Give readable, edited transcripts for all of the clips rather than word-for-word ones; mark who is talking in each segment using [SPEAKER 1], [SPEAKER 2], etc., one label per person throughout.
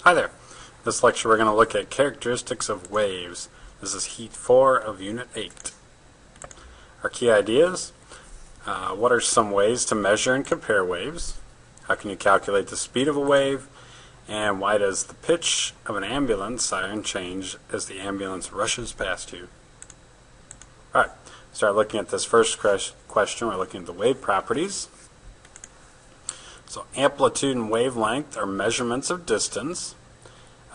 [SPEAKER 1] Hi there. In this lecture we're going to look at characteristics of waves. This is Heat 4 of Unit 8. Our key ideas: what are some ways to measure and compare waves? How can you calculate the speed of a wave? And why does the pitch of an ambulance siren change as the ambulance rushes past you? Alright, start looking at this first question. We're looking at the wave properties. So amplitude and wavelength are measurements of distance.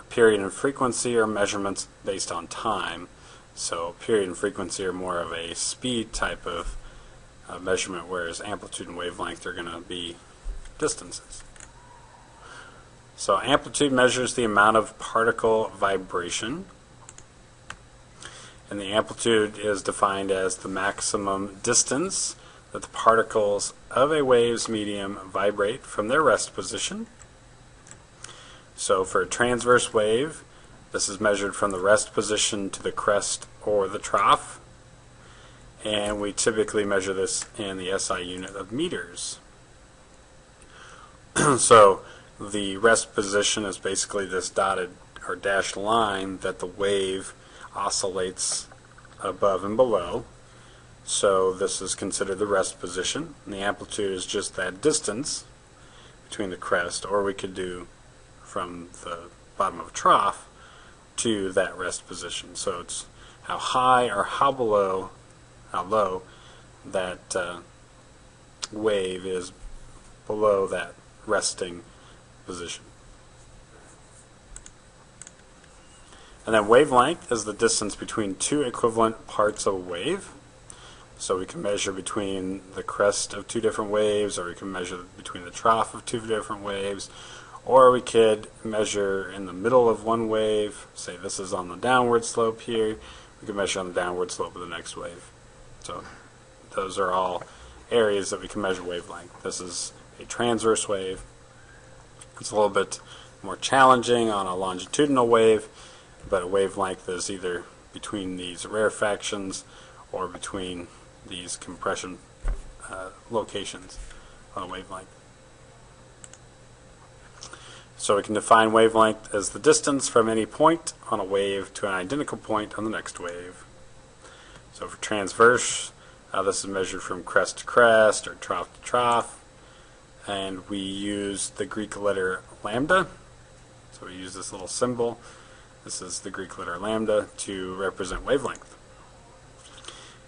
[SPEAKER 1] Period and frequency are measurements based on time. So period and frequency are more of a speed type of measurement, whereas amplitude and wavelength are going to be distances. So amplitude measures the amount of particle vibration, and the amplitude is defined as the maximum distance that the particles of a wave's medium vibrate from their rest position. So for a transverse wave, this is measured from the rest position to the crest or the trough, and we typically measure this in the SI unit of meters. So the rest position is basically this dotted or dashed line that the wave oscillates above and below. So this is considered the rest position, and the amplitude is just that distance between the crest, or we could do from the bottom of a trough to that rest position. So it's how high or how low that wave is below that resting position. And then wavelength is the distance between two equivalent parts of a wave. So we can measure between the crest of two different waves, or we can measure between the trough of two different waves, or we could measure in the middle of one wave. Say this is on the downward slope here. We can measure on the downward slope of the next wave. So those are all areas that we can measure wavelength. This is a transverse wave. It's a little bit more challenging on a longitudinal wave, but a wavelength is either between these rarefactions or between these compression locations on a wavelength. So we can define wavelength as the distance from any point on a wave to an identical point on the next wave. So for transverse, this is measured from crest to crest or trough to trough, and we use the Greek letter lambda. So we use this little symbol. This is the Greek letter lambda to represent wavelength.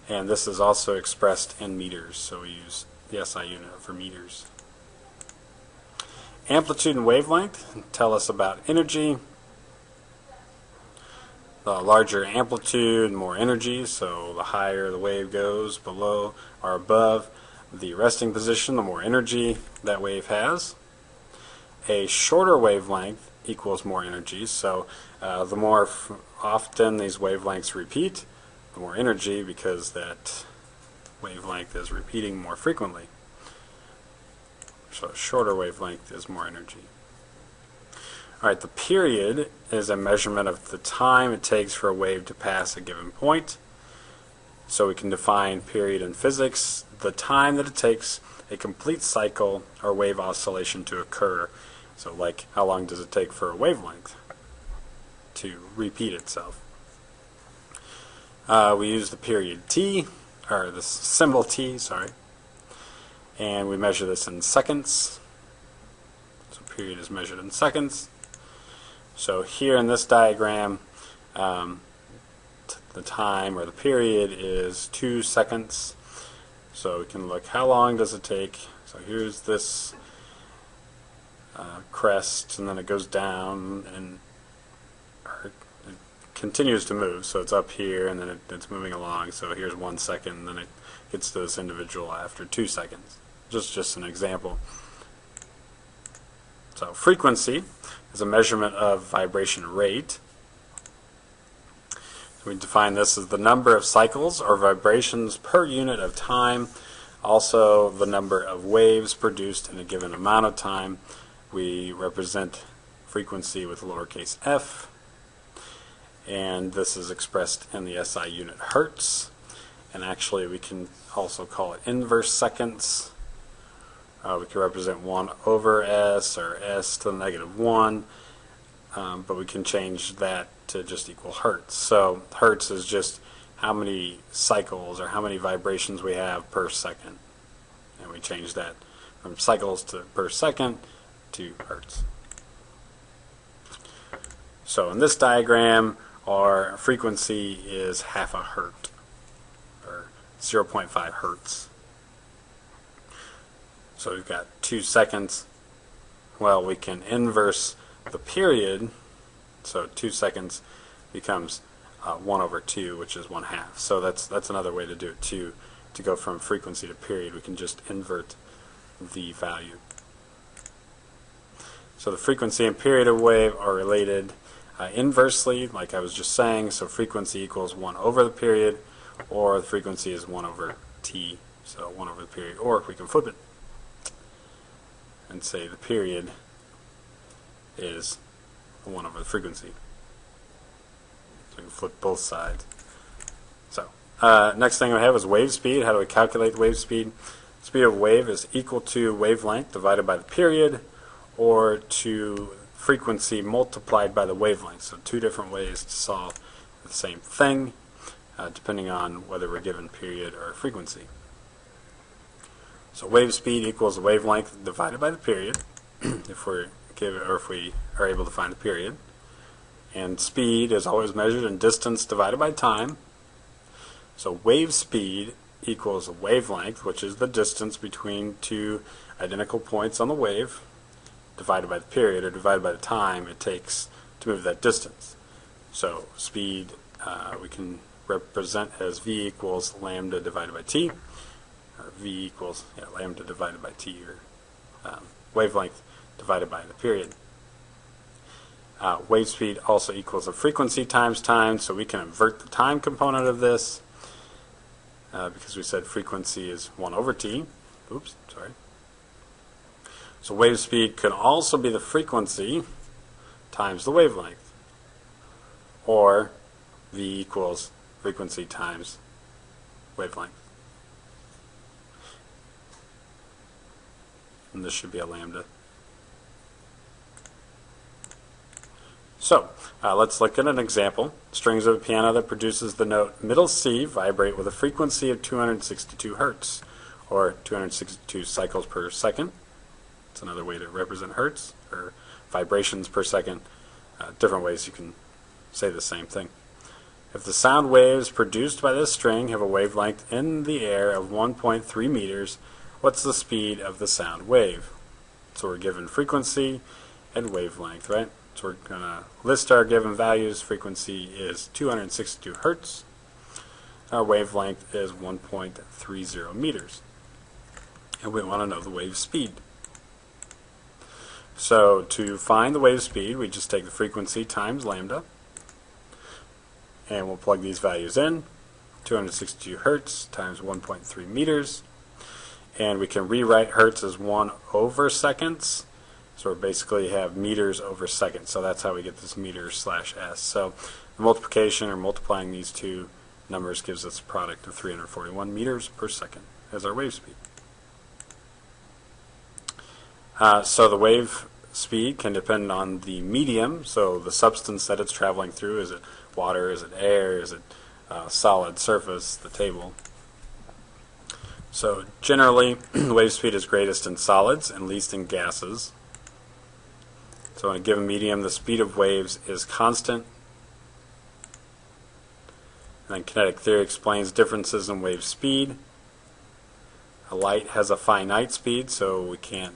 [SPEAKER 1] And this is also expressed in meters, so we use the SI unit for meters. Amplitude and wavelength tell us about energy. The larger amplitude, more energy, so the higher the wave goes below or above the resting position, the more energy that wave has. A shorter wavelength equals more energy, so the more often these wavelengths repeat, the more energy, because that wavelength is repeating more frequently. So a shorter wavelength is more energy. Alright, the period is a measurement of the time it takes for a wave to pass a given point. So we can define period in physics, the time that it takes a complete cycle or wave oscillation to occur. So like, how long does it take for a wavelength to repeat itself? We use the period T, or the symbol T, sorry, and we measure this in seconds. So period is measured in seconds. So here in this diagram, the time or the period is 2 seconds. So we can look, how long does it take? So here's this crest, and then it goes down, and it continues to move. So it's up here, and then it's moving along. So here's 1 second, and then it gets to this individual after 2 seconds. Just an example. So frequency is a measurement of vibration rate. So we define this as the number of cycles or vibrations per unit of time. Also the number of waves produced in a given amount of time. We represent frequency with lowercase f, and this is expressed in the SI unit hertz. And actually we can also call it inverse seconds. We can represent 1 over s, or s to the negative 1. but we can change that to just equal hertz. So hertz is just how many cycles or how many vibrations we have per second. And we change that from cycles to per second to hertz. So in this diagram, our frequency is half a hertz, or 0.5 hertz. So we've got 2 seconds. Well, we can inverse the period, so 2 seconds becomes 1 over 2, which is 1/2. So that's another way to do it too. To go from frequency to period, we can just invert the value. So the frequency and period of wave are related inversely, like I was just saying. So frequency equals 1 over the period, or the frequency is 1 over t, so 1 over the period. Or we can flip it and say the period is 1 over the frequency. So we can flip both sides. So next thing we have is wave speed. How do we calculate the wave speed? Speed of wave is equal to wavelength divided by the period, or to frequency multiplied by the wavelength. So 2 different ways to solve the same thing, depending on whether we're given period or frequency. So wave speed equals the wavelength divided by the period, if we are able to find the period. And speed is always measured in distance divided by time. So wave speed equals a wavelength, which is the distance between 2 identical points on the wave, divided by the period, or divided by the time it takes to move that distance. So speed we can represent as v equals lambda divided by t, or v equals lambda divided by t, or wavelength divided by the period. Wave speed also equals a frequency times time, so we can invert the time component of this, because we said frequency is 1 over t. Oops, sorry. So wave speed could also be the frequency times the wavelength, or v equals frequency times wavelength. And this should be a lambda. So let's look at an example. Strings of a piano that produces the note middle C vibrate with a frequency of 262 hertz, or 262 cycles per second. It's another way to represent hertz, or vibrations per second. Different ways you can say the same thing. If the sound waves produced by this string have a wavelength in the air of 1.3 meters, what's the speed of the sound wave? So we're given frequency and wavelength, right? So we're going to list our given values. Frequency is 262 hertz. Our wavelength is 1.30 meters. And we want to know the wave speed. So to find the wave speed, we just take the frequency times lambda, and we'll plug these values in. 262 hertz times 1.3 meters. And we can rewrite hertz as 1 over seconds. So we basically have meters over seconds. So that's how we get this meters slash s. So the multiplication, or multiplying these two numbers, gives us a product of 341 meters per second as our wave speed. So the wave speed can depend on the medium, so the substance that it's traveling through. Is it water? Is it air? Is it solid surface, the table? So generally, wave speed is greatest in solids and least in gases. So in a given medium, the speed of waves is constant. And then kinetic theory explains differences in wave speed. A light has a finite speed, so we can't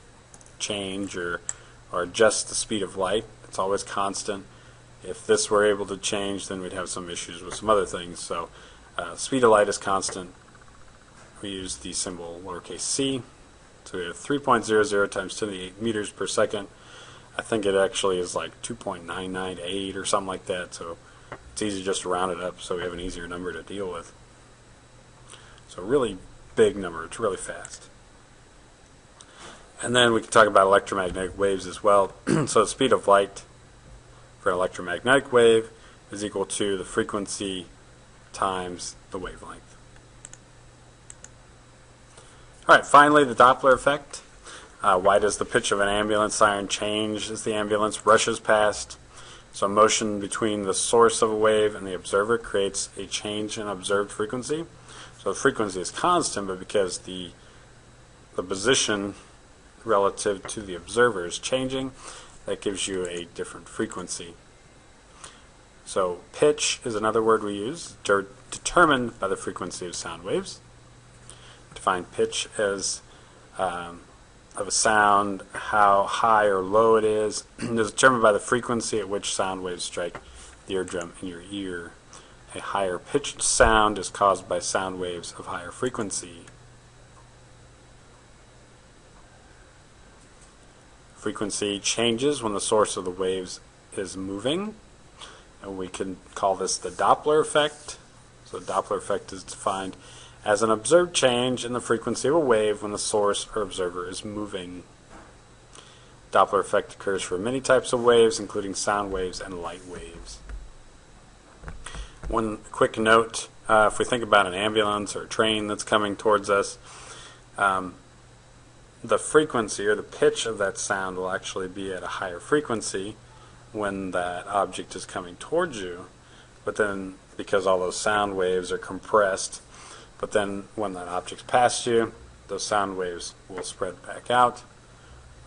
[SPEAKER 1] change or adjust the speed of light. It's always constant. If this were able to change, then we'd have some issues with some other things. So speed of light is constant. We use the symbol lowercase c. So we have 3.00 times 10 to the 8 meters per second. I think it actually is like 2.998 or something like that. So it's easy just to round it up, so we have an easier number to deal with. So really big number. It's really fast. And then we can talk about electromagnetic waves as well. So the speed of light for an electromagnetic wave is equal to the frequency times the wavelength. Alright, finally the Doppler effect. Why does the pitch of an ambulance siren change as the ambulance rushes past? So motion between the source of a wave and the observer creates a change in observed frequency. So the frequency is constant, but because the position relative to the observer is changing, that gives you a different frequency. So pitch is another word we use, determined by the frequency of sound waves. Define pitch as of a sound, how high or low it is determined by the frequency at which sound waves strike the eardrum in your ear. A higher pitched sound is caused by sound waves of higher frequency. Frequency changes when the source of the waves is moving, and we can call this the Doppler effect. So the Doppler effect is defined as an observed change in the frequency of a wave when the source or observer is moving. Doppler effect occurs for many types of waves, including sound waves and light waves. One quick note, if we think about an ambulance or a train that's coming towards us, the frequency or the pitch of that sound will actually be at a higher frequency when that object is coming towards you, but then because all those sound waves are compressed, but then when that object's past you, those sound waves will spread back out,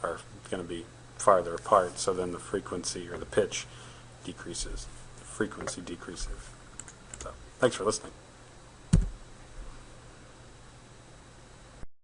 [SPEAKER 1] are going to be farther apart, so then the frequency or the pitch decreases. The frequency decreases. So, thanks for listening.